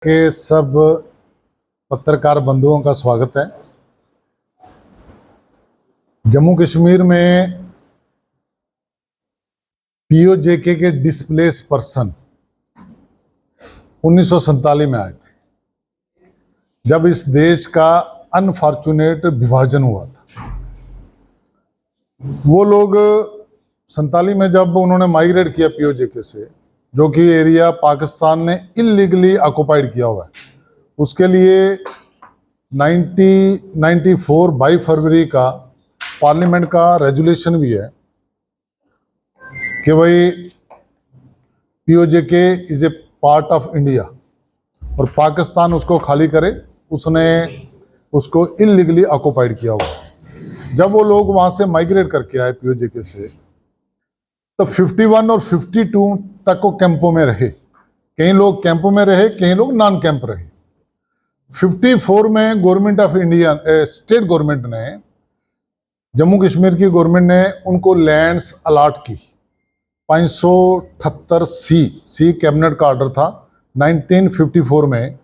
के सब पत्रकार बंधुओं का स्वागत है। जम्मू कश्मीर में पीओजेके के डिस्प्लेस पर्सन 1947 में आए थे, जब इस देश का अनफॉर्चुनेट विभाजन हुआ था। वो लोग 47 में जब उन्होंने माइग्रेट किया पीओजेके से, जो कि एरिया पाकिस्तान ने इलीगली ऑक्युपाइड किया हुआ है, उसके लिए 1994 22 फरवरी का पार्लियामेंट का रेजोल्यूशन भी है कि भाई PoJK is a part of India और पाकिस्तान उसको खाली करे। उसने उसको इलीगली ऑक्युपाइड किया हुआ है। जब वो लोग वहां से माइग्रेट करके आए पीओजेके से, तो 51 और 52 तक वो कैंपों में रहे। कई लोग कैंपों में रहे, कई लोग नॉन कैंप रहे। 54 में government of India, state government ने, जम्मू कश्मीर की गवर्नमेंट ने उनको लैंड्स अलॉट की। 578 सी कैबिनेट का ऑर्डर था 1954 में,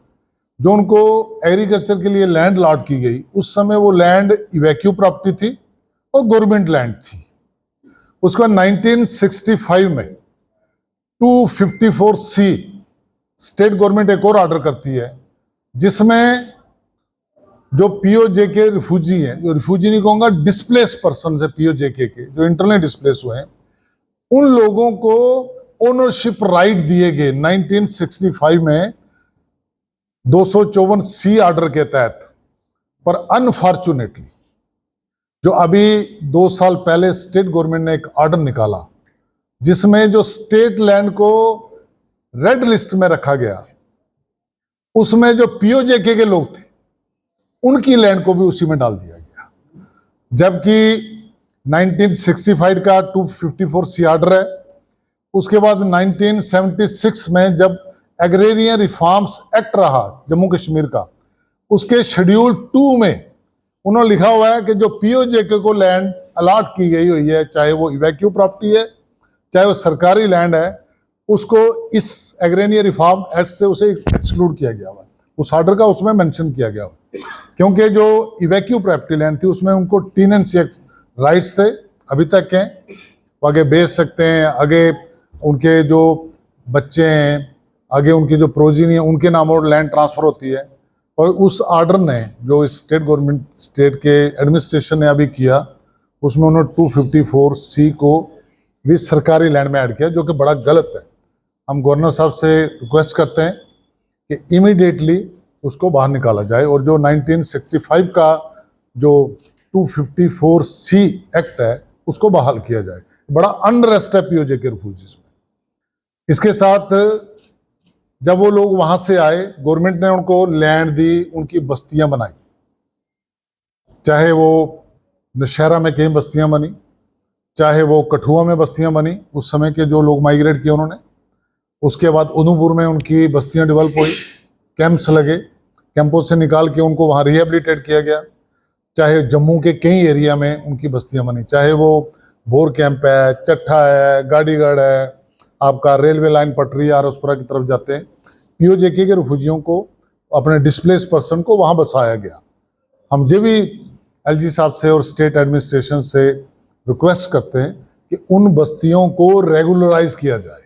जो उनको एग्रीकल्चर के लिए लैंड अलॉट की गई। उस समय वो लैंड इवैक्यू प्रॉपर्टी थी और गवर्नमेंट लैंड थी। उसके बाद 1965 में 254 सी स्टेट गवर्नमेंट एक और ऑर्डर करती है, जिसमें जो पीओजेके रिफ्यूजी हैं, जो रिफ्यूजी नहीं कहूंगा, डिस्प्लेस पर्सन है पीओजेके के, जो इंटरनली डिस्प्लेस हुए हैं, उन लोगों को ओनरशिप राइट दिए गए 1965 में 254 सी ऑर्डर के तहत। पर अनफॉर्चुनेटली जो अभी 2 साल पहले स्टेट गवर्नमेंट ने एक ऑर्डर निकाला, जिसमें जो स्टेट लैंड को रेड लिस्ट में रखा गया, उसमें जो पीओजेके के लोग थे उनकी लैंड को भी उसी में डाल दिया गया। जबकि 1965 का 254 सी ऑर्डर है। उसके बाद 1976 में जब एग्रेरियन रिफॉर्म्स एक्ट रहा जम्मू कश्मीर का, उसके शेड्यूल 2 में उन्होंने लिखा हुआ है कि जो पीओजेके को लैंड अलॉट की गई हुई है, चाहे वो इवैक्यू प्रॉपर्टी है, चाहे वो सरकारी लैंड है, उसको इस एग्रेरियन रिफॉर्म एक्ट से उसे एक्सक्लूड किया गया हुआ है। उस ऑर्डर का उसमें मेंशन किया गया हुआ, क्योंकि जो इवैक्यू प्रॉपर्टी लैंड थी उसमें उनको टेनेंसी राइट्स थे, अभी तक हैं, वो आगे बेच सकते हैं, आगे उनके जो बच्चे हैं, आगे उनकी जो प्रोजिनी है, उनके नाम और लैंड ट्रांसफर होती है। और उस ऑर्डर ने, जो स्टेट गवर्नमेंट, स्टेट के एडमिनिस्ट्रेशन ने अभी किया, उसमें उन्होंने 254 सी को भी सरकारी लैंड में ऐड किया, जो कि बड़ा गलत है। हम गवर्नर साहब से रिक्वेस्ट करते हैं कि इमीडिएटली उसको बाहर निकाला जाए और जो 1965 का जो 254 सी एक्ट है उसको बहाल किया जाए। बड़ा अनरेस्ट है पीओजेके रिफ्यूजीज में। इसके साथ जब वो लोग वहां से आए, गवर्नमेंट ने उनको लैंड दी, उनकी बस्तियां बनाई, चाहे वो नौशहरा में कई बस्तियां बनी, चाहे वो कठुआ में बस्तियां बनी, उस समय के जो लोग माइग्रेट किए उन्होंने। उसके बाद उधमपुर में उनकी बस्तियां डेवलप हुई, कैंप्स लगे, कैंपों से निकाल के उनको वहाँ रिहेबिलिटेट किया गया। चाहे जम्मू के कई एरिया में उनकी बस्तियां बनी, चाहे वो बोर कैंप है, चट्ठा है, गाड़ीगढ़ है, आपका रेलवे लाइन पटरी आरसपुरा की तरफ जाते हैं। पीओजेके के रिफ्यूजियों को, अपने डिस्प्लेस पर्सन को वहाँ बसाया गया। हम जो भी एलजी साहब से और स्टेट एडमिनिस्ट्रेशन से रिक्वेस्ट करते हैं कि उन बस्तियों को रेगुलराइज किया जाए।